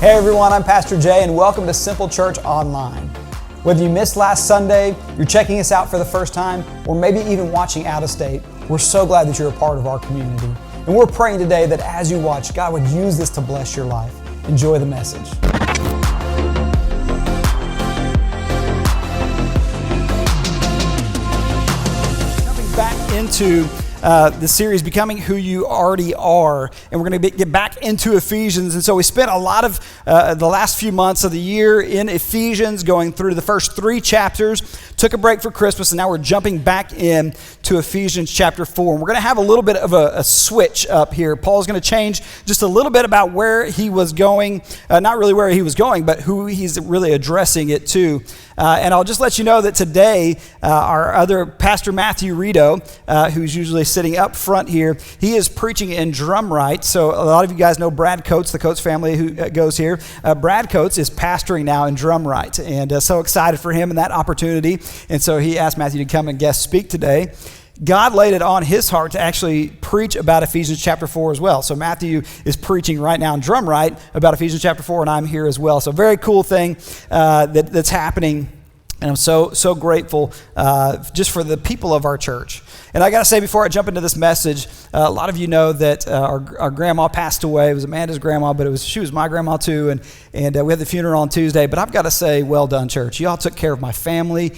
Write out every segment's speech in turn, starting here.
Hey everyone, I'm Pastor Jay and welcome to Simple Church Online. Whether you missed last Sunday, you're checking us out for the first time, or maybe even watching out of state, we're so glad that you're a part of our community. And we're praying today that as you watch, God would use this to bless your life. Enjoy the message. Jumping back into the series, Becoming Who You Already Are, and we're going to get back into Ephesians. And so we spent a lot of the last few months of the year in Ephesians, going through the first 3 chapters, took a break for Christmas, and now we're jumping back in to Ephesians chapter 4. And we're going to have a little bit of a switch up here. Paul's going to change just a little bit about where he was going, not really where he was going, but who he's really addressing it to. And I'll just let you know that today, our other Pastor Matthew Rito, who's usually sitting up front here, he is preaching in drum right. So a lot of you guys know Brad Coates, the Coates family who goes here. Brad Coates is pastoring now in drum right, and so excited for him and that opportunity. And so he asked Matthew to come and guest speak today. God laid it on his heart to actually preach about Ephesians chapter 4 as well. So Matthew is preaching right now in drum right about Ephesians chapter 4, and I'm here as well. So very cool thing that's happening. And I'm so grateful just for the people of our church. And I got to say, before I jump into this message, a lot of you know that our grandma passed away. It was Amanda's grandma, but she was my grandma too. And we had the funeral on Tuesday. But I've got to say, well done, church. You all took care of my family.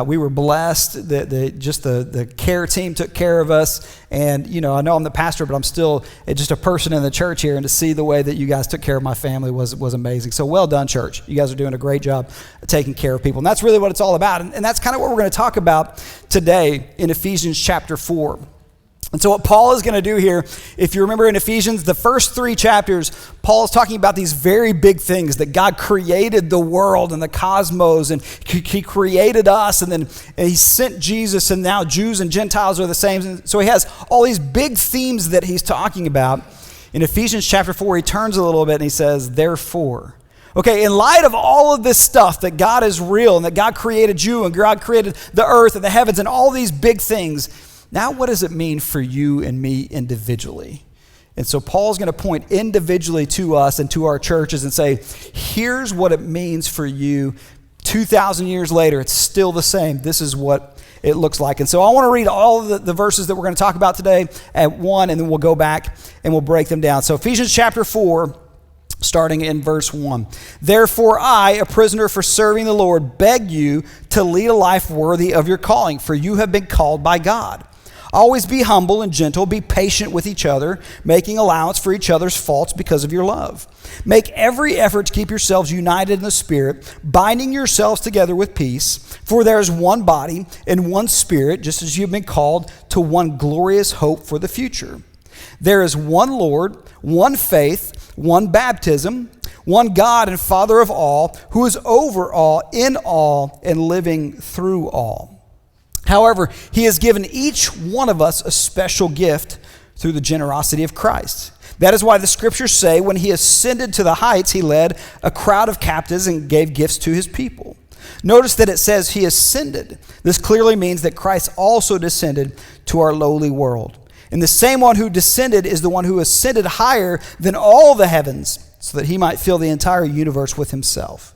We were blessed. The care team took care of us. And, you know, I know I'm the pastor, but I'm still just a person in the church here. And to see the way that you guys took care of my family was amazing. So well done, church. You guys are doing a great job taking care of people. And that's really what it's all about. And that's kind of what we're going to talk about today in Ephesians chapter 4. And so what Paul is going to do here, if you remember in Ephesians, the first 3 chapters, Paul is talking about these very big things, that God created the world and the cosmos, and he created us, and he sent Jesus, and now Jews and Gentiles are the same. And so he has all these big themes that he's talking about. In Ephesians chapter 4, he turns a little bit and he says, therefore. Okay, in light of all of this stuff, that God is real and that God created you and God created the earth and the heavens and all these big things, now what does it mean for you and me individually? And so Paul's going to point individually to us and to our churches and say, here's what it means for you. 2,000 years later, it's still the same. This is what it looks like. And so I want to read all of the verses that we're going to talk about today at one, and then we'll go back and we'll break them down. So Ephesians chapter 4, starting in verse 1. Therefore I, a prisoner for serving the Lord, beg you to lead a life worthy of your calling, for you have been called by God. Always be humble and gentle, be patient with each other, making allowance for each other's faults because of your love. Make every effort to keep yourselves united in the Spirit, binding yourselves together with peace, for there is one body and one Spirit, just as you have been called to one glorious hope for the future. There is one Lord, one faith, one baptism, one God and Father of all, who is over all, in all, and living through all. However, he has given each one of us a special gift through the generosity of Christ. That is why the scriptures say, when he ascended to the heights, he led a crowd of captives and gave gifts to his people. Notice that it says he ascended. This clearly means that Christ also descended to our lowly world. And the same one who descended is the one who ascended higher than all the heavens, so that he might fill the entire universe with himself.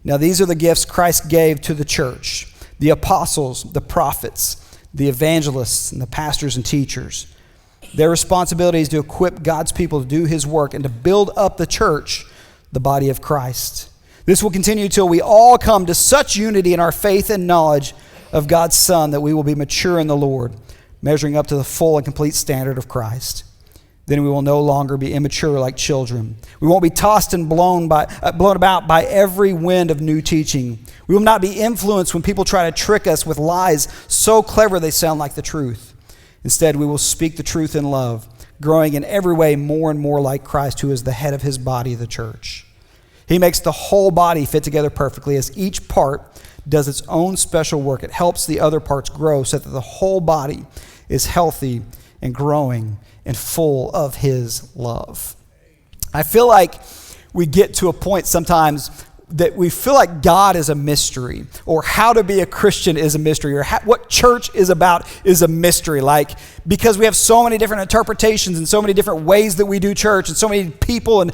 Now these are the gifts Christ gave to the church: the apostles, the prophets, the evangelists, and the pastors and teachers. Their responsibility is to equip God's people to do his work and to build up the church, the body of Christ. This will continue till we all come to such unity in our faith and knowledge of God's Son that we will be mature in the Lord, measuring up to the full and complete standard of Christ. Then we will no longer be immature like children. We won't be tossed and blown about by every wind of new teaching. We will not be influenced when people try to trick us with lies so clever they sound like the truth. Instead, we will speak the truth in love, growing in every way more and more like Christ, who is the head of his body, the church. He makes the whole body fit together perfectly as each part does its own special work. It helps the other parts grow so that the whole body is healthy and growing and full of his love. I feel like we get to a point sometimes that we feel like God is a mystery, or how to be a Christian is a mystery, or what church is about is a mystery. Like, because we have so many different interpretations and so many different ways that we do church and so many people, and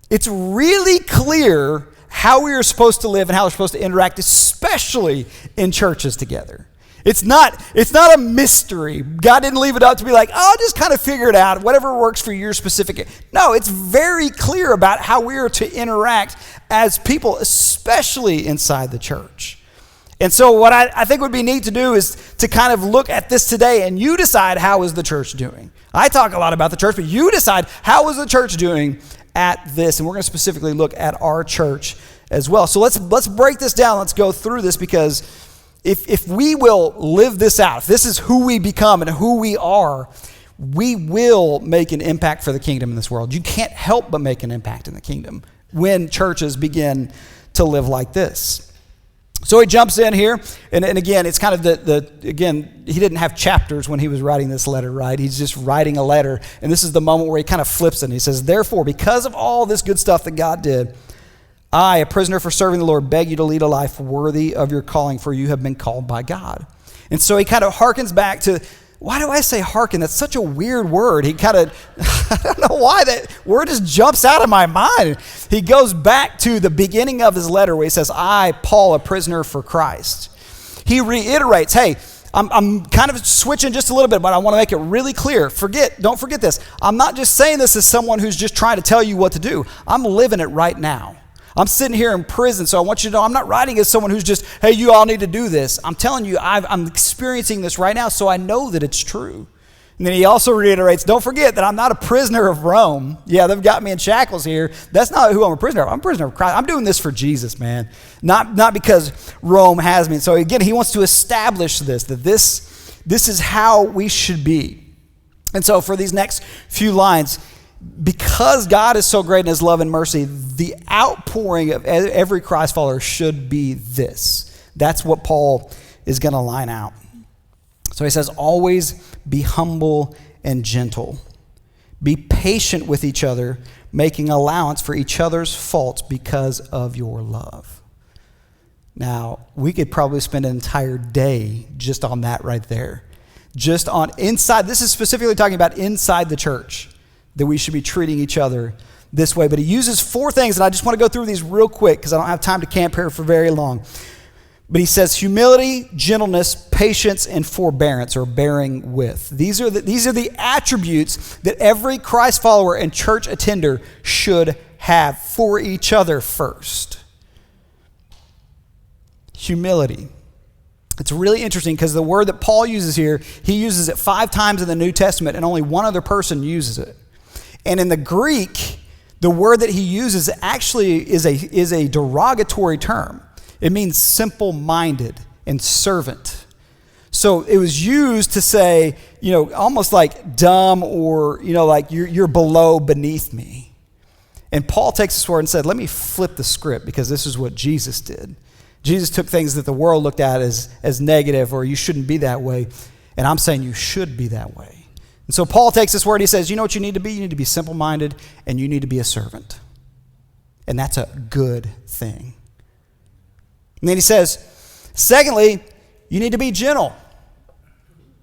it's really clear how we are supposed to live and how we're supposed to interact, especially in churches together. It's not a mystery. God didn't leave it up to be like, oh, just kind of figure it out, whatever works for your specific. No, it's very clear about how we are to interact as people, especially inside the church. And so what I think would be neat to do is to kind of look at this today, and you decide, how is the church doing? I talk a lot about the church, but you decide, how is the church doing at this? And we're going to specifically look at our church as well. So let's break this down. Let's go through this, because if we will live this out, if this is who we become and who we are, we will make an impact for the kingdom in this world. You can't help but make an impact in the kingdom when churches begin to live like this. So he jumps in here, and again, it's kind of again, he didn't have chapters when he was writing this letter, right? He's just writing a letter, and this is the moment where he kind of flips it, and he says, therefore, because of all this good stuff that God did, I, a prisoner for serving the Lord, beg you to lead a life worthy of your calling, for you have been called by God. And so he kind of harkens back to, why do I say hearken? That's such a weird word. He kind of, I don't know why that word just jumps out of my mind. He goes back to the beginning of his letter where he says, I, Paul, a prisoner for Christ. He reiterates, hey, I'm kind of switching just a little bit, but I want to make it really clear. Don't forget this. I'm not just saying this as someone who's just trying to tell you what to do. I'm living it right now. I'm sitting here in prison, so I want you to know I'm not writing as someone who's just, hey, you all need to do this. I'm telling you, I'm experiencing this right now, so I know that it's true. And then he also reiterates, don't forget that I'm not a prisoner of Rome. Yeah, they've got me in shackles here. That's not who I'm a prisoner of. I'm a prisoner of Christ. I'm doing this for Jesus, man. Not because Rome has me. And so again, he wants to establish this, that this is how we should be. And so for these next few lines, because God is so great in his love and mercy, the outpouring of every Christ follower should be this. That's what Paul is going to line out. So he says, always be humble and gentle. Be patient with each other, making allowance for each other's faults because of your love. Now, we could probably spend an entire day just on that right there. Just on inside, this is specifically talking about inside the church, that we should be treating each other this way. But he uses 4 things, and I just want to go through these real quick because I don't have time to camp here for very long. But he says humility, gentleness, patience, and forbearance, or bearing with. These are the attributes that every Christ follower and church attender should have for each other first. Humility. It's really interesting because the word that Paul uses here, he uses it 5 times in the New Testament, and only one other person uses it. And in the Greek, the word that he uses actually is a derogatory term. It means simple-minded and servant. So it was used to say, almost like dumb, or, like you're below, beneath me. And Paul takes this word and said, let me flip the script, because this is what Jesus did. Jesus took things that the world looked at as negative, or you shouldn't be that way. And I'm saying you should be that way. And so Paul takes this word and he says, you know what you need to be? You need to be simple-minded, and you need to be a servant. And that's a good thing. And then he says, secondly, you need to be gentle.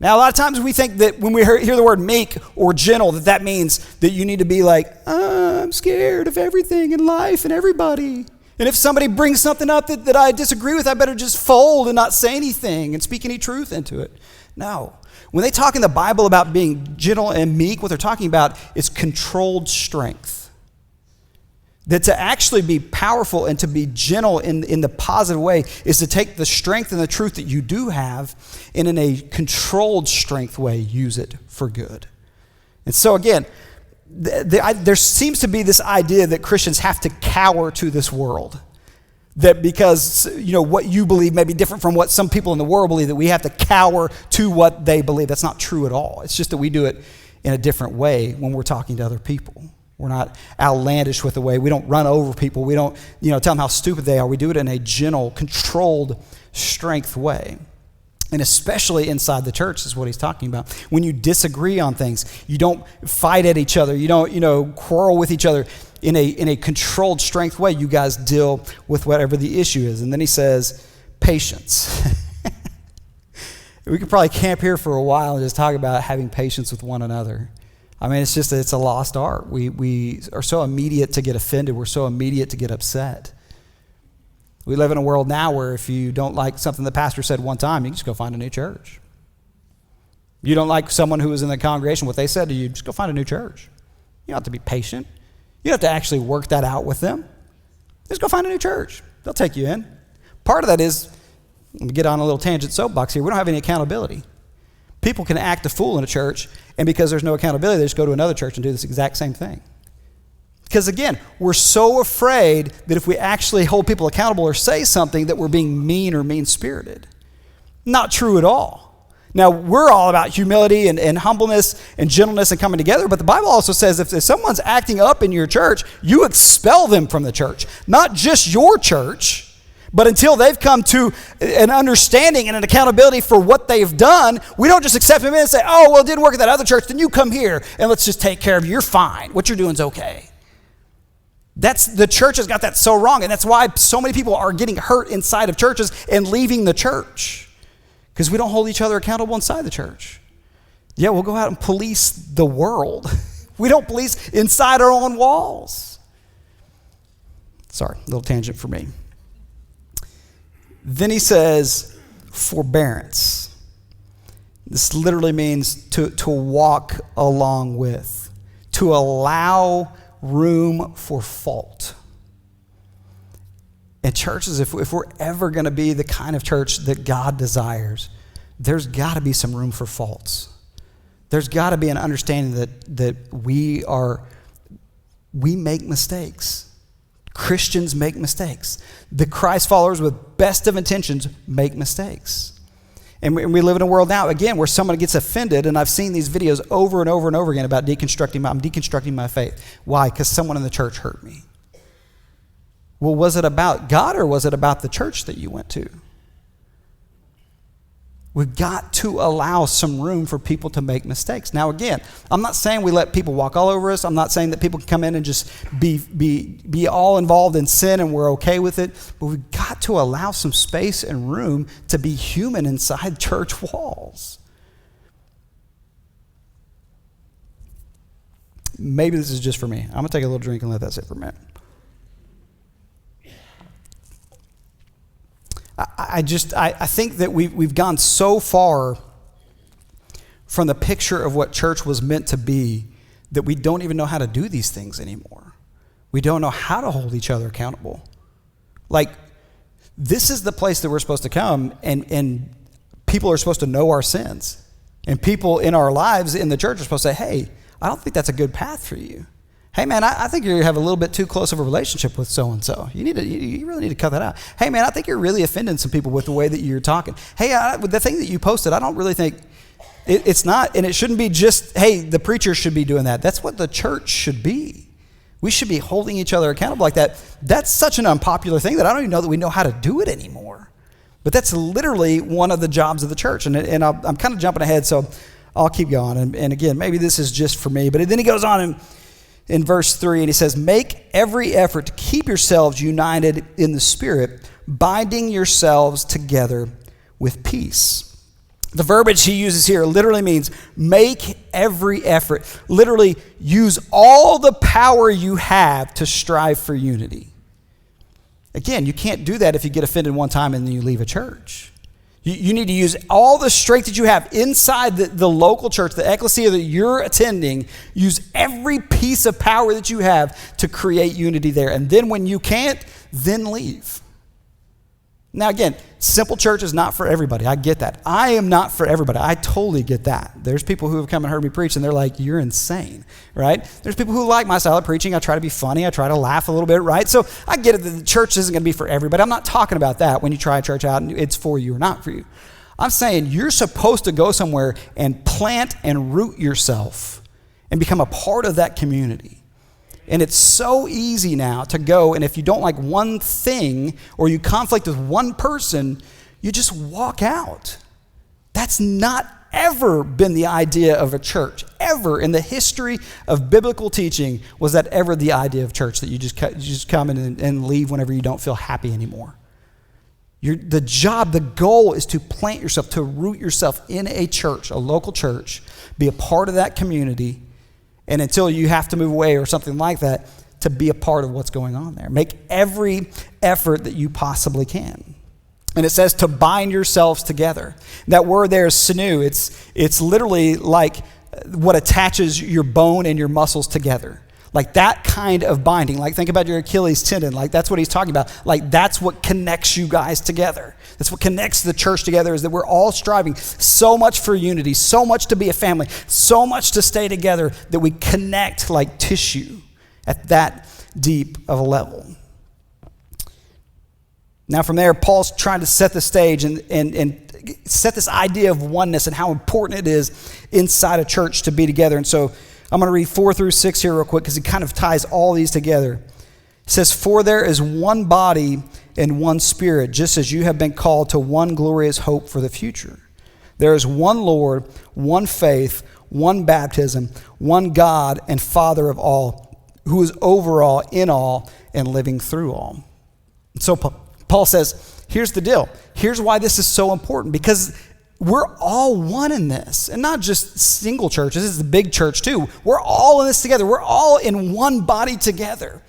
Now, a lot of times we think that when we hear the word meek or gentle, that means that you need to be like, I'm scared of everything in life and everybody. And if somebody brings something up that I disagree with, I better just fold and not say anything and speak any truth into it. No. When they talk in the Bible about being gentle and meek, what they're talking about is controlled strength. That to actually be powerful and to be gentle in the positive way is to take the strength and the truth that you do have, and in a controlled strength way, use it for good. And so again, there seems to be this idea that Christians have to cower to this world. That because, what you believe may be different from what some people in the world believe, that we have to cower to what they believe. That's not true at all. It's just that we do it in a different way when we're talking to other people. We're not outlandish with the way. We don't run over people. We don't, tell them how stupid they are. We do it in a gentle, controlled, strength way. And especially inside the church is what he's talking about. When you disagree on things, you don't fight at each other. You don't, quarrel with each other. In a controlled strength way, you guys deal with whatever the issue is. And then he says, patience. We could probably camp here for a while and just talk about having patience with one another. I mean, it's a lost art. We are so immediate to get offended. We're so immediate to get upset. We live in a world now where if you don't like something the pastor said one time, you can just go find a new church. You don't like someone who was in the congregation, what they said to you, just go find a new church. You don't have to be patient. You don't have to actually work that out with them. Just go find a new church. They'll take you in. Part of that is, let me get on a little tangent soapbox here, we don't have any accountability. People can act a fool in a church, and because there's no accountability, they just go to another church and do this exact same thing. Because again, we're so afraid that if we actually hold people accountable or say something that we're being mean or mean-spirited. Not true at all. Now, we're all about humility and humbleness and gentleness and coming together, but the Bible also says if someone's acting up in your church, you expel them from the church. Not just your church, but until they've come to an understanding and an accountability for what they've done, we don't just accept them in and say, oh, well, it didn't work at that other church, then you come here and let's just take care of you. You're fine. What you're doing is okay. The church has got that so wrong, and that's why so many people are getting hurt inside of churches and leaving the church. Because we don't hold each other accountable inside the church. Yeah, we'll go out and police the world. We don't police inside our own walls. Sorry, little tangent for me. Then he says, forbearance. This literally means to walk along with, to allow room for fault. And churches, if we're ever going to be the kind of church that God desires, there's got to be some room for faults. There's got to be an understanding that we make mistakes. Christians make mistakes. The Christ followers with best of intentions make mistakes. And we live in a world now, again, where someone gets offended, and I've seen these videos over and over and over again about I'm deconstructing my faith. Why? Because someone in the church hurt me. Well, was it about God or was it about the church that you went to? We've got to allow some room for people to make mistakes. Now, again, I'm not saying we let people walk all over us. I'm not saying that people can come in and just be all involved in sin and we're okay with it. But we've got to allow some space and room to be human inside church walls. Maybe this is just for me. I'm going to take a little drink and let that sit for a minute. I think that we've gone so far from the picture of what church was meant to be that we don't even know how to do these things anymore. We don't know how to hold each other accountable. Like, this is the place that we're supposed to come, and people are supposed to know our sins. And people in our lives in the church are supposed to say, hey, I don't think that's a good path for you. Hey, man, I think you have a little bit too close of a relationship with so-and-so. You really need to cut that out. Hey, man, I think you're really offending some people with the way that you're talking. Hey, the thing that you posted, I don't really think, it's not, and it shouldn't be just, hey, the preacher should be doing that. That's what the church should be. We should be holding each other accountable like that. That's such an unpopular thing that I don't even know that we know how to do it anymore. But that's literally one of the jobs of the church. And I'm kind of jumping ahead, so I'll keep going. And again, maybe this is just for me. But then he goes on in verse 3, and he says, make every effort to keep yourselves united in the Spirit, binding yourselves together with peace. The verbiage he uses here literally means make every effort. Literally use all the power you have to strive for unity. Again, you can't do that if you get offended one time and then you leave a church. You need to use all the strength that you have inside the local church, the ecclesia that you're attending. Use every piece of power that you have to create unity there. And then when you can't, then leave. Now again, simple church is not for everybody. I get that. I am not for everybody. I totally get that. There's people who have come and heard me preach and they're like, you're insane, right? There's people who like my style of preaching. I try to be funny. I try to laugh a little bit, right? So I get it that the church isn't going to be for everybody. I'm not talking about that when you try a church out and it's for you or not for you. I'm saying you're supposed to go somewhere and plant and root yourself and become a part of that community. And it's so easy now to go, and if you don't like one thing or you conflict with one person, you just walk out. That's not ever been the idea of a church. Ever in the history of biblical teaching was that ever the idea of church, that you just come in and leave whenever you don't feel happy anymore. The goal is to plant yourself, to root yourself in a church, a local church, be a part of that community, And until you have to move away or something like that, to be a part of what's going on there. Make every effort that you possibly can. And it says to bind yourselves together. That word there is sinew. It's literally like what attaches your bone and your muscles together. Like that kind of binding. Like think about your Achilles tendon. Like that's what he's talking about. Like that's what connects you guys together. That's what connects the church together, is that we're all striving so much for unity, so much to be a family, so much to stay together that we connect like tissue at that deep of a level. Now from there, Paul's trying to set the stage and set this idea of oneness and how important it is inside a church to be together. And so I'm going to read 4 through 6 here real quick because it kind of ties all these together. It says, "For there is one body and one Spirit, just as you have been called to one glorious hope for the future. There is one Lord, one faith, one baptism, one God and Father of all, who is over all, in all, and living through all." So Paul says, here's the deal. Here's why this is so important, because we're all one in this, and not just single churches. This is the big church too. We're all in this together. We're all in one body together.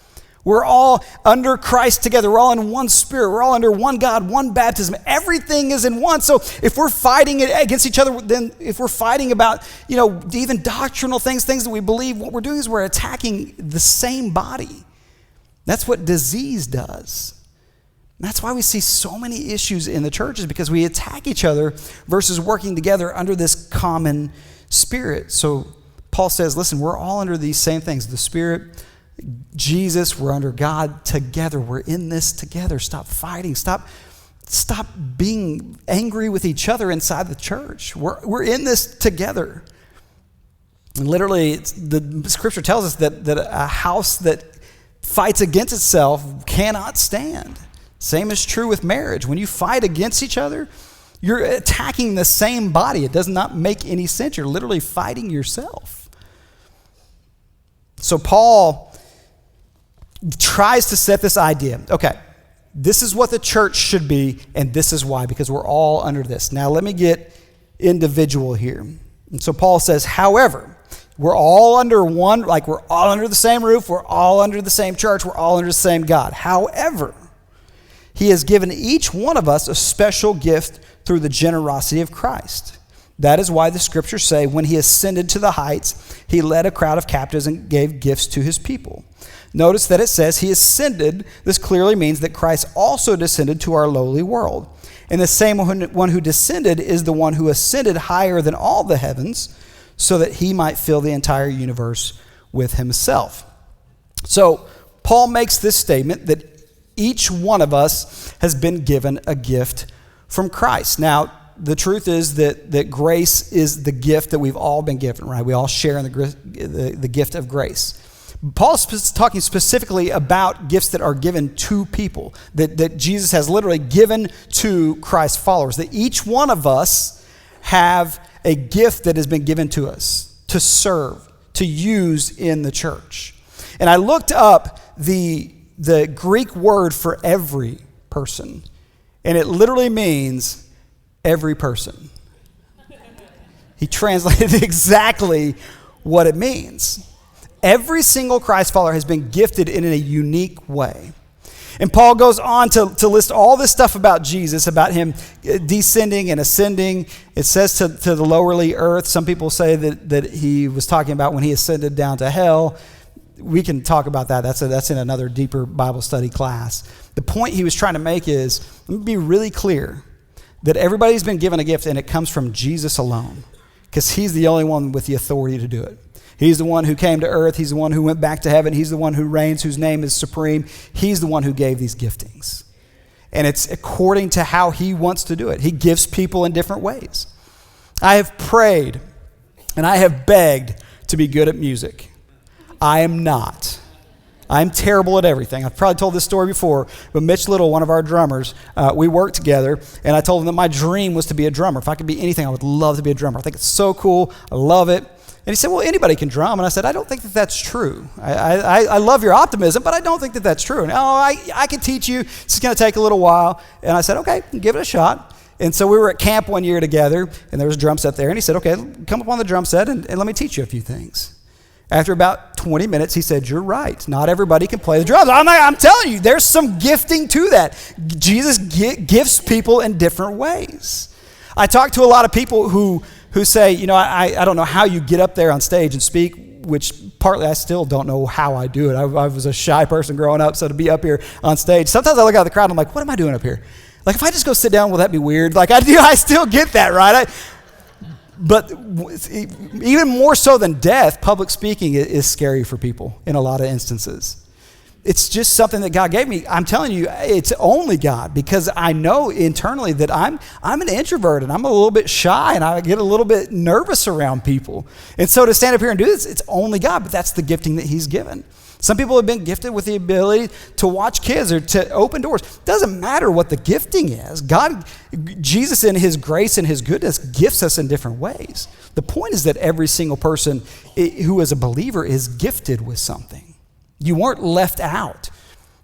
We're all under Christ together. We're all in one Spirit. We're all under one God, one baptism. Everything is in one. So if we're fighting against each other, then if we're fighting about, even doctrinal things that we believe, what we're doing is we're attacking the same body. That's what disease does. That's why we see so many issues in the churches, because we attack each other versus working together under this common spirit. So Paul says, listen, we're all under these same things. The Spirit, Jesus, we're under God together. We're in this together. Stop fighting. Stop being angry with each other inside the church. We're in this together. And literally, the scripture tells us that a house that fights against itself cannot stand. Same is true with marriage. When you fight against each other, you're attacking the same body. It does not make any sense. You're literally fighting yourself. So Paul tries to set this idea. Okay, this is what the church should be, and this is why, because we're all under this. Now let me get individual here. And so Paul says, however, we're all under one, like we're all under the same roof, we're all under the same church, we're all under the same God. However, He has given each one of us a special gift through the generosity of Christ. That is why the scriptures say, when He ascended to the heights, He led a crowd of captives and gave gifts to His people. Notice that it says He ascended. This clearly means that Christ also descended to our lowly world. And the same one who descended is the one who ascended higher than all the heavens, so that He might fill the entire universe with Himself. So Paul makes this statement that each one of us has been given a gift from Christ. Now, the truth is that grace is the gift that we've all been given, right? We all share in the gift of grace. Paul's talking specifically about gifts that are given to people, that Jesus has literally given to Christ's followers, that each one of us have a gift that has been given to us to serve, to use in the church. And I looked up the Greek word for every person, and it literally means every person. He translated exactly what it means. Every single Christ follower has been gifted in a unique way. And Paul goes on to list all this stuff about Jesus, about Him descending and ascending. It says to the lowerly earth. Some people say that He was talking about when He ascended down to hell. We can talk about that. That's in another deeper Bible study class. The point he was trying to make is, let me be really clear, that everybody's been given a gift, and it comes from Jesus alone, because He's the only one with the authority to do it. He's the one who came to earth. He's the one who went back to heaven. He's the one who reigns, whose name is supreme. He's the one who gave these giftings. And it's according to how He wants to do it. He gives people in different ways. I have prayed and I have begged to be good at music. I am not. I'm terrible at everything. I've probably told this story before, but Mitch Little, one of our drummers, we worked together, and I told him that my dream was to be a drummer. If I could be anything, I would love to be a drummer. I think it's so cool. I love it. And he said, well, anybody can drum. And I said, I don't think that that's true. I love your optimism, but I don't think that that's true. And, I can teach you. It's just going to take a little while. And I said, okay, give it a shot. And so we were at camp one year together, and there was a drum set there. And he said, okay, come up on the drum set, and let me teach you a few things. After about 20 minutes, he said, you're right. Not everybody can play the drums. I'm telling you, there's some gifting to that. Jesus gifts people in different ways. I talk to a lot of people who say, I don't know how you get up there on stage and speak, which partly I still don't know how I do it. I was a shy person growing up, so to be up here on stage, sometimes I look out the crowd and I'm like, what am I doing up here? Like, if I just go sit down, will that be weird? Like, I still get that, right? But even more so than death, public speaking is scary for people in a lot of instances. It's just something that God gave me. I'm telling you, it's only God, because I know internally that I'm an introvert and I'm a little bit shy and I get a little bit nervous around people. And so to stand up here and do this, it's only God, but that's the gifting that he's given. Some people have been gifted with the ability to watch kids or to open doors. It doesn't matter what the gifting is. Jesus in his grace and his goodness gifts us in different ways. The point is that every single person who is a believer is gifted with something. You weren't left out. I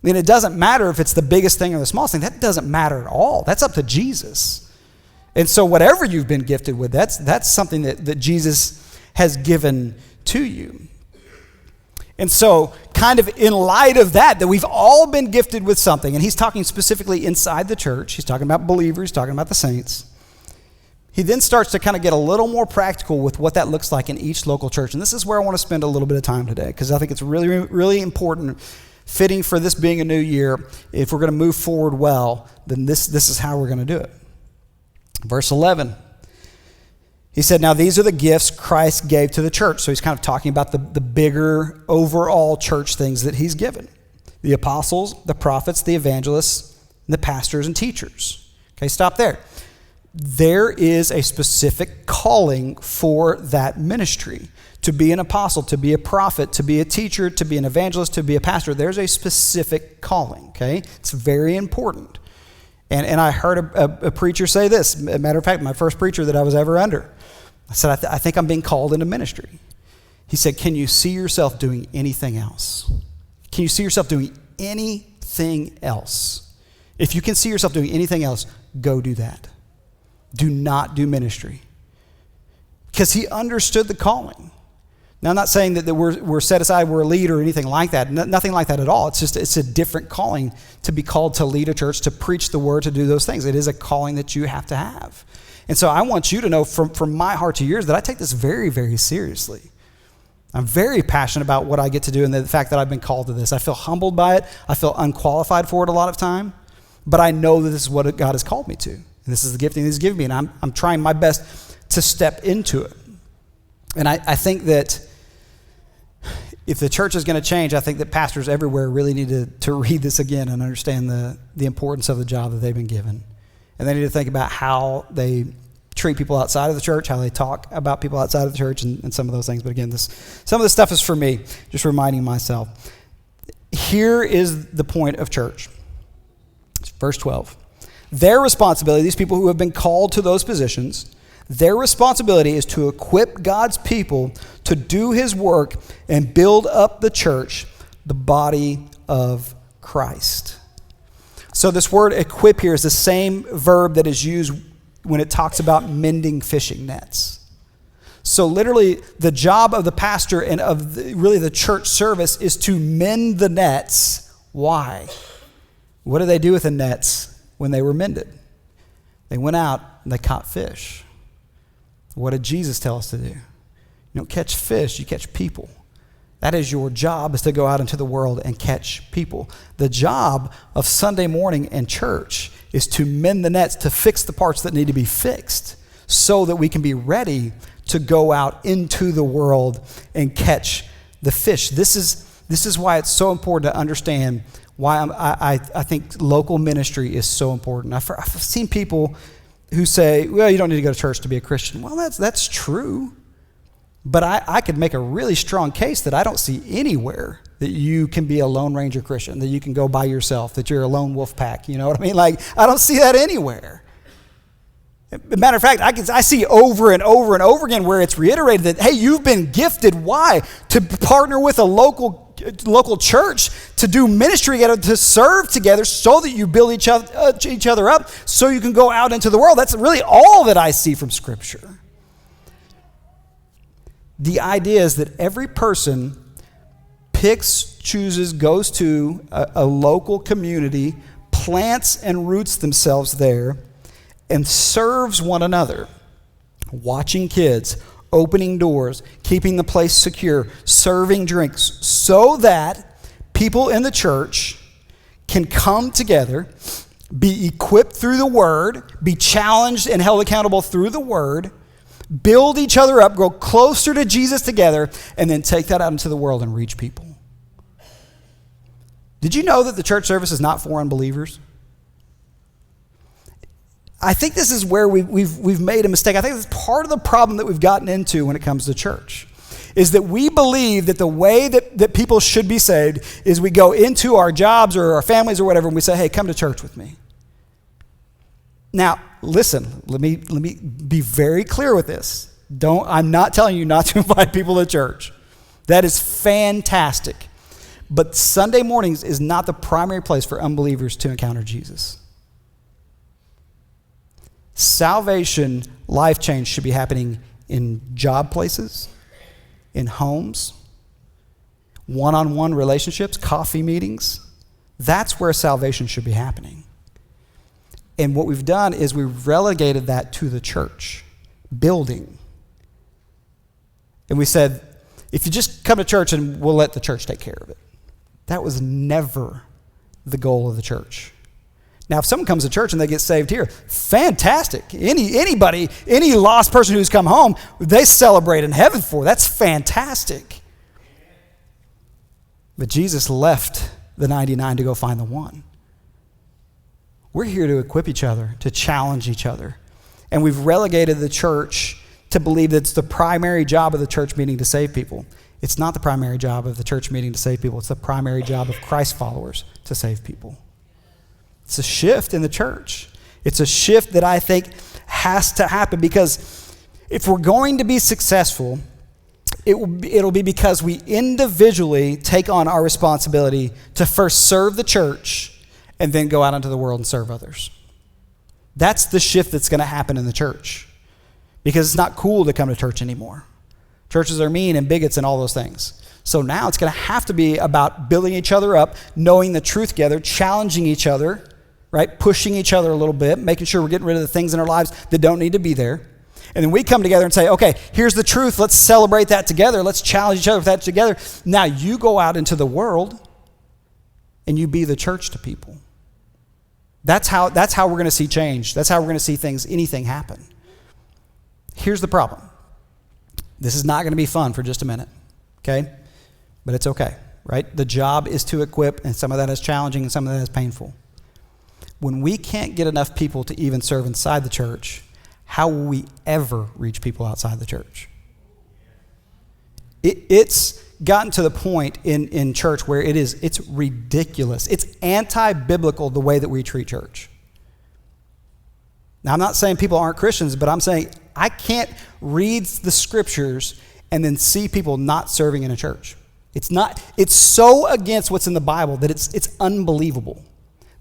mean, it doesn't matter if it's the biggest thing or the smallest thing. That doesn't matter at all. That's up to Jesus. And so whatever you've been gifted with, that's something that Jesus has given to you. And so kind of in light of that we've all been gifted with something, and he's talking specifically inside the church. He's talking about believers, talking about the saints. He then starts to kind of get a little more practical with what that looks like in each local church. And this is where I want to spend a little bit of time today, because I think it's really, really important, fitting for this being a new year. If we're going to move forward well, then this is how we're going to do it. Verse 11. He said, now these are the gifts Christ gave to the church. So he's kind of talking about the bigger overall church things that he's given. The apostles, the prophets, the evangelists, the pastors and teachers. Okay, stop there. There is a specific calling for that ministry. To be an apostle, to be a prophet, to be a teacher, to be an evangelist, to be a pastor. There's a specific calling, okay? It's very important. And I heard a preacher say this. As a matter of fact, my first preacher that I was ever under. I said, I think I'm being called into ministry. He said, can you see yourself doing anything else? Can you see yourself doing anything else? If you can see yourself doing anything else, go do that. Do not do ministry. Because he understood the calling. Now, I'm not saying that we're set aside, we're a lead or anything like that. Nothing like that at all. It's a different calling to be called to lead a church, to preach the word, to do those things. It is a calling that you have to have. And so I want you to know from my heart to yours that I take this very, very seriously. I'm very passionate about what I get to do and the fact that I've been called to this. I feel humbled by it. I feel unqualified for it a lot of time. But I know that this is what God has called me to. And this is the gifting He's given me. And I'm trying my best to step into it. And I think that if the church is going to change, I think that pastors everywhere really need to read this again and understand the importance of the job that they've been given. And they need to think about how they treat people outside of the church, how they talk about people outside of the church, and some of those things. But again, some of this stuff is for me, just reminding myself. Here is the point of church. Verse 12. Their responsibility, these people who have been called to those positions, their responsibility is to equip God's people to do His work and build up the church, the body of Christ. So this word equip here is the same verb that is used when it talks about mending fishing nets. So literally the job of the pastor and of really the church service is to mend the nets. Why? What did they do with the nets when they were mended? They went out and they caught fish. What did Jesus tell us to do? You don't catch fish, you catch people. That is your job, is to go out into the world and catch people. The job of Sunday morning and church is to mend the nets, to fix the parts that need to be fixed so that we can be ready to go out into the world and catch the fish. This is why it's so important to understand why I think local ministry is so important. I've seen people who say, well, you don't need to go to church to be a Christian. Well, that's true. But I could make a really strong case that I don't see anywhere that you can be a Lone Ranger Christian, that you can go by yourself, that you're a lone wolf pack. You know what I mean? Like, I don't see that anywhere. As a matter of fact, I see over and over and over again where it's reiterated that, hey, you've been gifted. Why? To partner with a local church, to do ministry together, to serve together so that you build each other up so you can go out into the world. That's really all that I see from Scripture. The idea is that every person picks, chooses, goes to a local community, plants and roots themselves there, and serves one another. Watching kids, opening doors, keeping the place secure, serving drinks, so that people in the church can come together, be equipped through the Word, be challenged and held accountable through the Word, build each other up, grow closer to Jesus together, and then take that out into the world and reach people. Did you know that the church service is not for unbelievers? I think this is where we've made a mistake. I think that's part of the problem that we've gotten into when it comes to church, is that we believe that the way that people should be saved is we go into our jobs or our families or whatever, and we say, hey, come to church with me. Now, listen, let me be very clear with this. I'm not telling you not to invite people to church. That is fantastic. But Sunday mornings is not the primary place for unbelievers to encounter Jesus. Salvation, life change should be happening in job places, in homes, one-on-one relationships, coffee meetings. That's where salvation should be happening. And what we've done is we've relegated that to the church building. And we said, if you just come to church and we'll let the church take care of it. That was never the goal of the church. Now, if someone comes to church and they get saved here, fantastic. Anybody, any lost person who's come home, they celebrate in heaven for. That's fantastic. But Jesus left the 99 to go find the one. We're here to equip each other, to challenge each other. And we've relegated the church to believe that it's the primary job of the church meeting to save people. It's not the primary job of the church meeting to save people. It's the primary job of Christ followers to save people. It's a shift in the church. It's a shift that I think has to happen, because if we're going to be successful, it'll be because we individually take on our responsibility to first serve the church and then go out into the world and serve others. That's the shift that's going to happen in the church, because it's not cool to come to church anymore. Churches are mean and bigots and all those things. So now it's going to have to be about building each other up, knowing the truth together, challenging each other, right? Pushing each other a little bit, making sure we're getting rid of the things in our lives that don't need to be there. And then we come together and say, okay, here's the truth. Let's celebrate that together. Let's challenge each other with that together. Now you go out into the world and you be the church to people. That's how we're going to see change. That's how we're going to see anything happen. Here's the problem. This is not going to be fun for just a minute, okay? But it's okay, right? The job is to equip, and some of that is challenging and some of that is painful. When we can't get enough people to even serve inside the church, how will we ever reach people outside the church? It's gotten to the point in church where it's ridiculous. It's anti-biblical the way that we treat church. Now, I'm not saying people aren't Christians, but I'm saying I can't read the scriptures and then see people not serving in a church. It's so against what's in the Bible that it's unbelievable.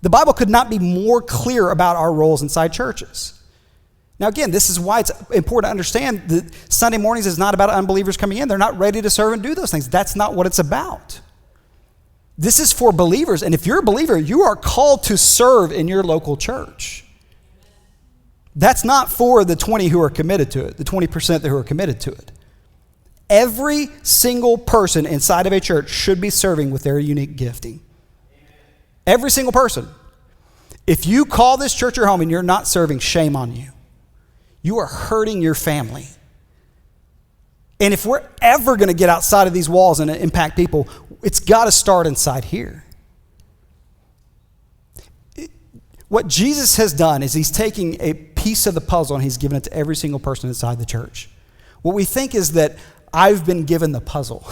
The Bible could not be more clear about our roles inside churches. Now, again, this is why it's important to understand that Sunday mornings is not about unbelievers coming in. They're not ready to serve and do those things. That's not what it's about. This is for believers. And if you're a believer, you are called to serve in your local church. That's not for the 20 who are committed to it, the 20% who are committed to it. Every single person inside of a church should be serving with their unique gifting. Every single person. If you call this church your home and you're not serving, shame on you. You are hurting your family. And if we're ever going to get outside of these walls and impact people, it's got to start inside here. What Jesus has done is he's taking a piece of the puzzle and he's given it to every single person inside the church. What we think is that I've been given the puzzle.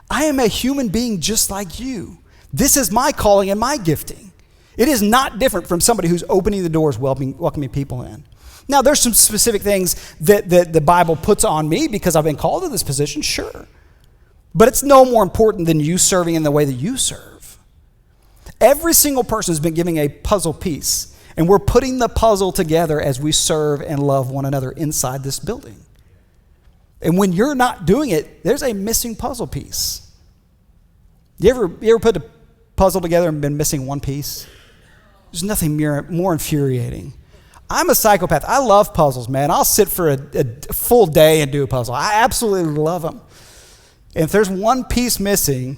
I am a human being just like you. This is my calling and my gifting. It is not different from somebody who's opening the doors, welcoming people in. Now, there's some specific things that the Bible puts on me because I've been called to this position, sure. But it's no more important than you serving in the way that you serve. Every single person has been giving a puzzle piece, and we're putting the puzzle together as we serve and love one another inside this building. And when you're not doing it, there's a missing puzzle piece. You ever put a puzzle together and been missing one piece? There's nothing more infuriating. I'm a psychopath. I love puzzles, man. I'll sit for a full day and do a puzzle. I absolutely love them. And if there's one piece missing,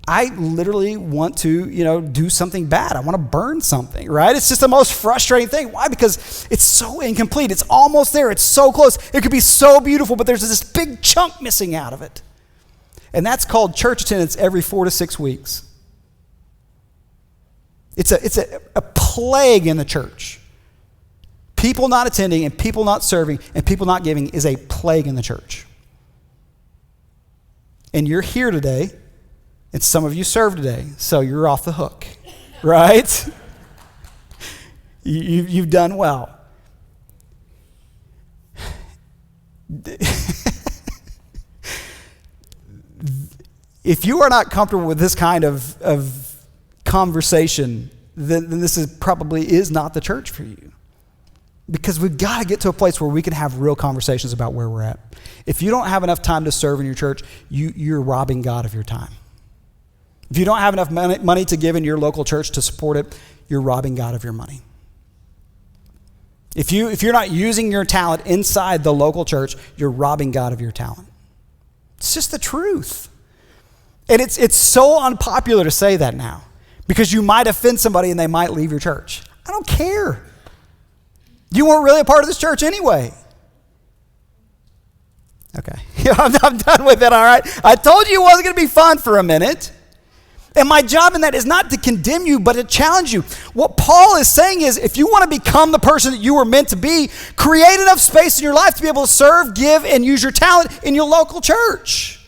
I literally want to, do something bad. I want to burn something, right? It's just the most frustrating thing. Why? Because it's so incomplete. It's almost there. It's so close. It could be so beautiful, but there's this big chunk missing out of it. And that's called church attendance every 4 to 6 weeks. It's a plague in the church. People not attending and people not serving and people not giving is a plague in the church. And you're here today, and some of you serve today, so you're off the hook, right? You've done well. If you are not comfortable with this kind of conversation, then this probably is not the church for you. Because we've got to get to a place where we can have real conversations about where we're at. If you don't have enough time to serve in your church, you're robbing God of your time. If you don't have enough money to give in your local church to support it, you're robbing God of your money. If you're not using your talent inside the local church, you're robbing God of your talent. It's just the truth. And it's so unpopular to say that now because you might offend somebody and they might leave your church. I don't care. You weren't really a part of this church anyway. Okay. I'm done with it, all right? I told you it wasn't going to be fun for a minute. And my job in that is not to condemn you, but to challenge you. What Paul is saying is if you want to become the person that you were meant to be, create enough space in your life to be able to serve, give, and use your talent in your local church.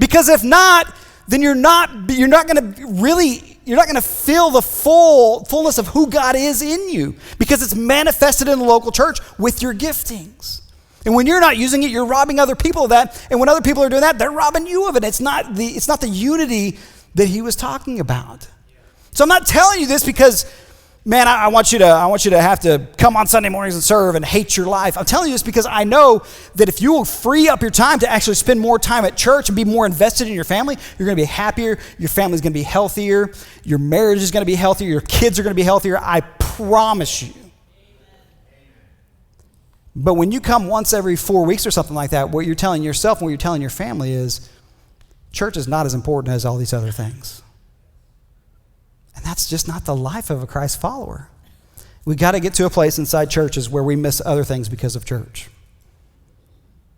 Because if not, then you're not going to feel the fullness of who God is in you because it's manifested in the local church with your giftings. And when you're not using it, you're robbing other people of that. And when other people are doing that, they're robbing you of it. It's not the unity that he was talking about. So I'm not telling you this because, man, I want you to have to come on Sunday mornings and serve and hate your life. I'm telling you this because I know that if you will free up your time to actually spend more time at church and be more invested in your family, you're going to be happier, your family's going to be healthier, your marriage is going to be healthier, your kids are going to be healthier. I promise you. But when you come once every 4 weeks or something like that, what you're telling yourself and what you're telling your family is church is not as important as all these other things. And that's just not the life of a Christ follower. We got to get to a place inside churches where we miss other things because of church.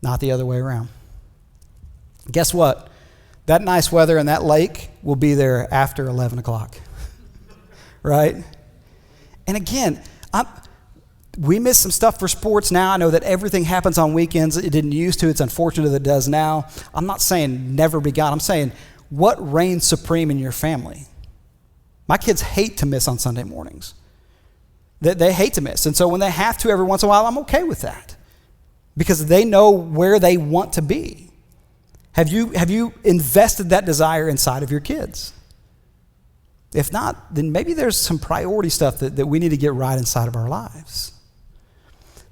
Not the other way around. Guess what? That nice weather and that lake will be there after 11 o'clock. Right? And again, we miss some stuff for sports now. I know that everything happens on weekends. It didn't used to. It's unfortunate that it does now. I'm not saying never be God. I'm saying what reigns supreme in your family. My kids hate to miss on Sunday mornings. They hate to miss. And so when they have to every once in a while, I'm okay with that because they know where they want to be. Have you invested that desire inside of your kids? If not, then maybe there's some priority stuff that we need to get right inside of our lives.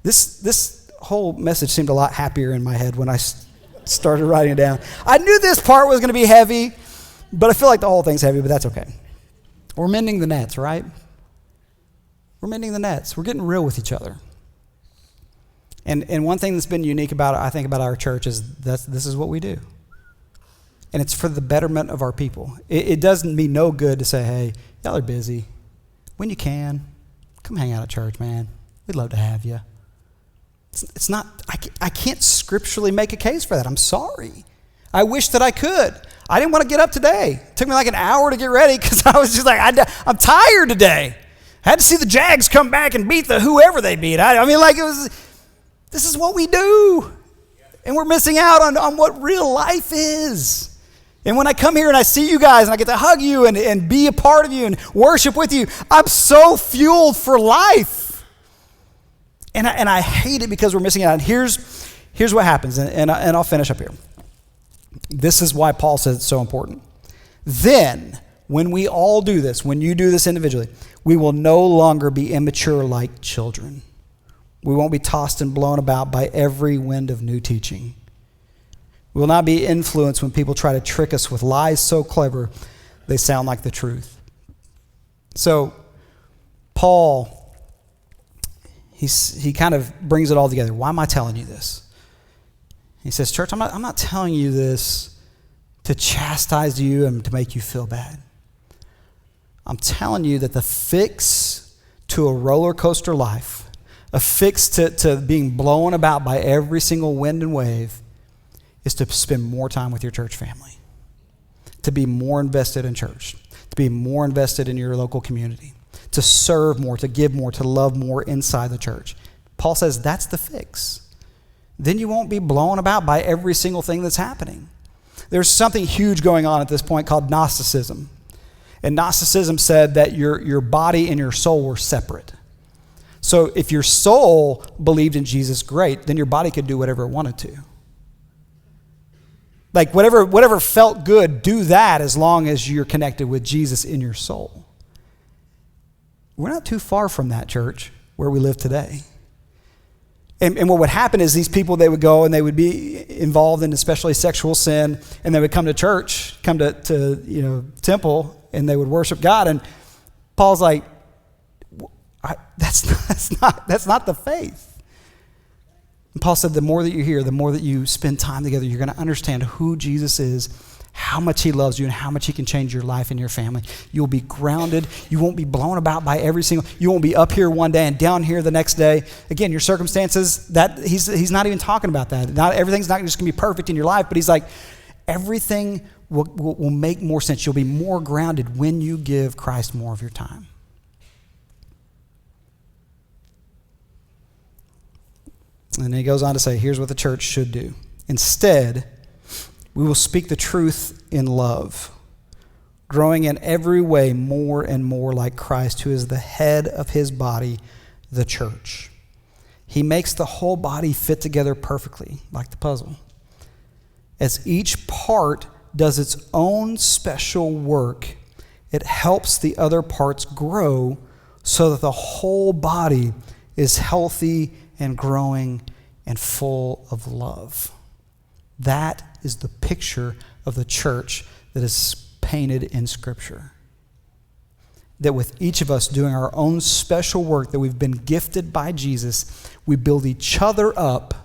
This whole message seemed a lot happier in my head when I started writing it down. I knew this part was going to be heavy, but I feel like the whole thing's heavy, but that's okay. We're mending the nets, right? We're mending the nets. We're getting real with each other. And one thing that's been unique about our church is this is what we do. And it's for the betterment of our people. It doesn't mean no good to say, hey, y'all are busy. When you can, come hang out at church, man. We'd love to have you. It's not, I can't scripturally make a case for that. I'm sorry. I wish that I could. I didn't want to get up today. It took me like an hour to get ready because I was just like, I'm tired today. I had to see the Jags come back and beat the whoever they beat. This is what we do. And we're missing out on what real life is. And when I come here and I see you guys and I get to hug you and be a part of you and worship with you, I'm so fueled for life. And I hate it because we're missing out. And here's what happens, and I'll finish up here. This is why Paul says it's so important. Then, when we all do this, when you do this individually, we will no longer be immature like children. We won't be tossed and blown about by every wind of new teaching. We will not be influenced when people try to trick us with lies so clever they sound like the truth. So Paul, he kind of brings it all together. Why am I telling you this? He says, church, I'm not telling you this to chastise you and to make you feel bad. I'm telling you that the fix to a roller coaster life, a fix to being blown about by every single wind and wave, is to spend more time with your church family, to be more invested in church, to be more invested in your local community, to serve more, to give more, to love more inside the church. Paul says that's the fix. Then you won't be blown about by every single thing that's happening. There's something huge going on at this point called Gnosticism. And Gnosticism said that your body and your soul were separate. So if your soul believed in Jesus, great, then your body could do whatever it wanted to. Like whatever felt good, do that as long as you're connected with Jesus in your soul. We're not too far from that, church, where we live today. And what would happen is these people, they would go and they would be involved in especially sexual sin, and they would come to church, come to temple, and they would worship God. And Paul's like, that's not the faith. And Paul said, the more that you hear, the more that you spend time together, you're going to understand who Jesus is, how much he loves you, and how much he can change your life and your family. You'll be grounded. You won't be blown about by you won't be up here one day and down here the next day. Again, your circumstances, that he's not even talking about that. Not everything's not just going to be perfect in your life, but he's like, everything will make more sense. You'll be more grounded when you give Christ more of your time. And he goes on to say, here's what the church should do. Instead, we will speak the truth in love, growing in every way more and more like Christ, who is the head of his body, the church. He makes the whole body fit together perfectly, like the puzzle. As each part does its own special work, it helps the other parts grow so that the whole body is healthy and growing and full of love. That is the picture of the church that is painted in Scripture. That with each of us doing our own special work that we've been gifted by Jesus, we build each other up,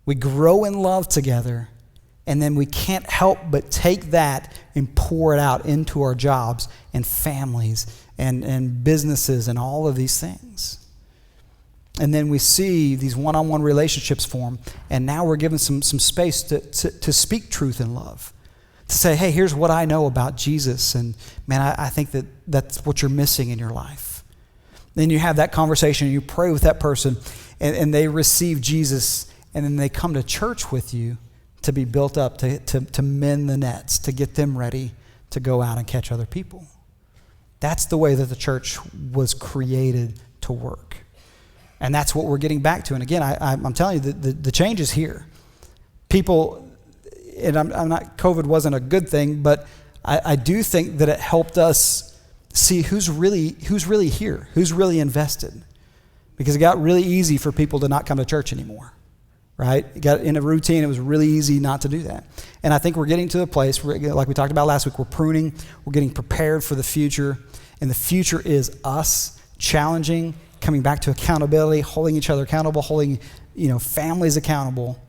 we grow in love together, and then we can't help but take that and pour it out into our jobs and families and businesses and all of these things. And then we see these one-on-one relationships form, and now we're given some space to speak truth in love. To say, hey, here's what I know about Jesus, and man, I think that's what you're missing in your life. Then you have that conversation, and you pray with that person, and they receive Jesus, and then they come to church with you to be built up, to mend the nets, to get them ready to go out and catch other people. That's the way that the church was created to work. And that's what we're getting back to. And again, I'm telling you, the change is here. People, and I'm not, COVID wasn't a good thing, but I do think that it helped us see who's really here, who's really invested. Because it got really easy for people to not come to church anymore, right? It got in a routine. It was really easy not to do that. And I think we're getting to the place where, like we talked about last week, we're pruning, we're getting prepared for the future. And the future is us challenging, coming back to accountability, holding each other accountable, holding families accountable,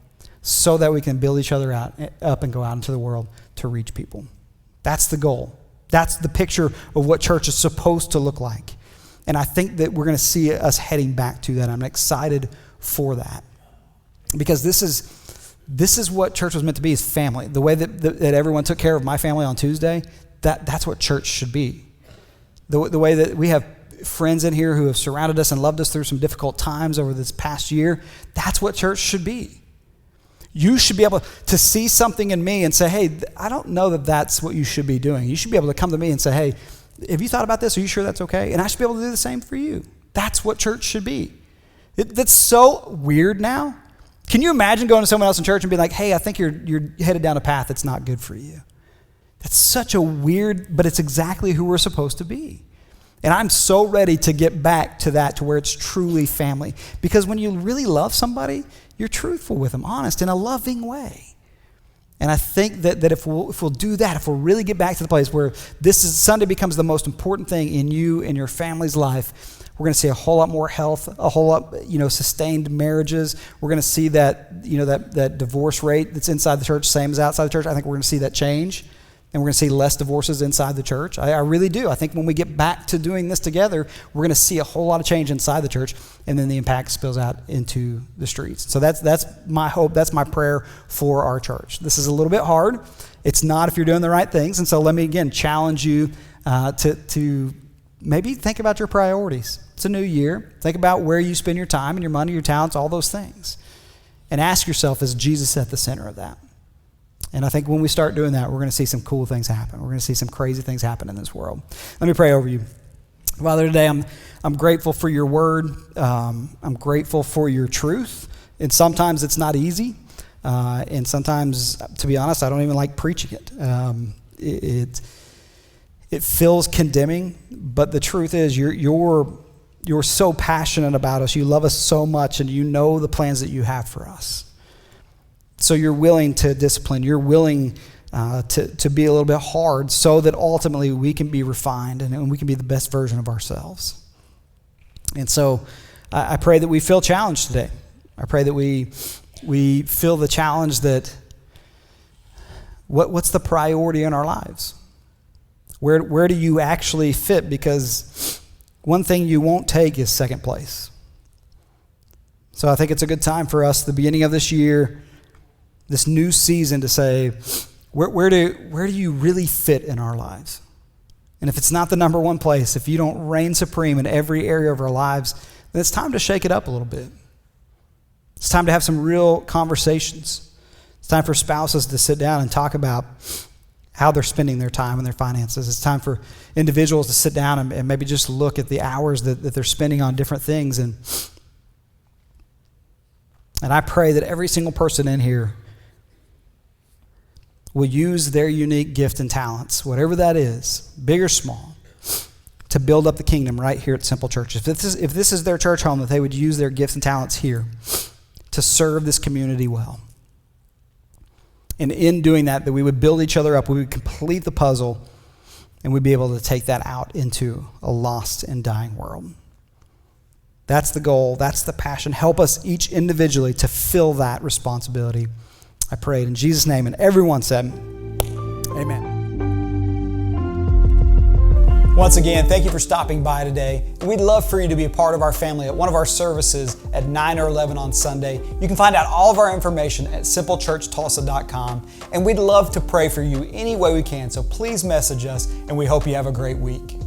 so that we can build each other up and go out into the world to reach people. That's the goal. That's the picture of what church is supposed to look like. And I think that we're going to see us heading back to that. I'm excited for that. Because this is what church was meant to be, is family. The way that everyone took care of my family on Tuesday, that's what church should be. The way that we have friends in here who have surrounded us and loved us through some difficult times over this past year, that's what church should be. You should be able to see something in me and say, hey, I don't know that that's what you should be doing. You should be able to come to me and say, hey, have you thought about this? Are you sure that's okay? And I should be able to do the same for you. That's what church should be. That's so weird now. Can you imagine going to someone else in church and being like, hey, I think you're headed down a path that's not good for you? That's such a weird, but it's exactly who we're supposed to be. And I'm so ready to get back to that, to where it's truly family. Because when you really love somebody, you're truthful with them, honest, in a loving way. And I think that if we'll do that, if we'll really get back to the place where Sunday becomes the most important thing in you and your family's life, we're going to see a whole lot more health, a whole lot, sustained marriages. We're going to see that, that divorce rate that's inside the church, same as outside the church. I think we're going to see that change, and we're going to see less divorces inside the church. I really do. I think when we get back to doing this together, we're going to see a whole lot of change inside the church, and then the impact spills out into the streets. So that's my hope. That's my prayer for our church. This is a little bit hard. It's not if you're doing the right things. And so let me again challenge you to maybe think about your priorities. It's a new year. Think about where you spend your time and your money, your talents, all those things. And ask yourself, is Jesus at the center of that? And I think when we start doing that, we're going to see some cool things happen. We're going to see some crazy things happen in this world. Let me pray over you. Father, today I'm grateful for your word. I'm grateful for your truth. And sometimes it's not easy. And sometimes, to be honest, I don't even like preaching it. It feels condemning, but the truth is you're so passionate about us. You love us so much, and you know the plans that you have for us. So you're willing to discipline. You're willing to be a little bit hard so that ultimately we can be refined and we can be the best version of ourselves. And so I pray that we feel challenged today. I pray that we feel the challenge that what's the priority in our lives? Where do you actually fit? Because one thing you won't take is second place. So I think it's a good time for us, the beginning of this year, this new season, to say, where do you really fit in our lives? And if it's not the number one place, if you don't reign supreme in every area of our lives, then it's time to shake it up a little bit. It's time to have some real conversations. It's time for spouses to sit down and talk about how they're spending their time and their finances. It's time for individuals to sit down and maybe just look at the hours that they're spending on different things. And I pray that every single person in here will use their unique gift and talents, whatever that is, big or small, to build up the kingdom right here at Simple Church. If this is their church home, that they would use their gifts and talents here to serve this community well. And in doing that we would build each other up, we would complete the puzzle, and we'd be able to take that out into a lost and dying world. That's the goal. That's the passion. Help us each individually to fill that responsibility. I prayed in Jesus' name, and everyone said, amen. Once again, thank you for stopping by today. And we'd love for you to be a part of our family at one of our services at 9 or 11 on Sunday. You can find out all of our information at simplechurchtulsa.com. And we'd love to pray for you any way we can. So please message us, and we hope you have a great week.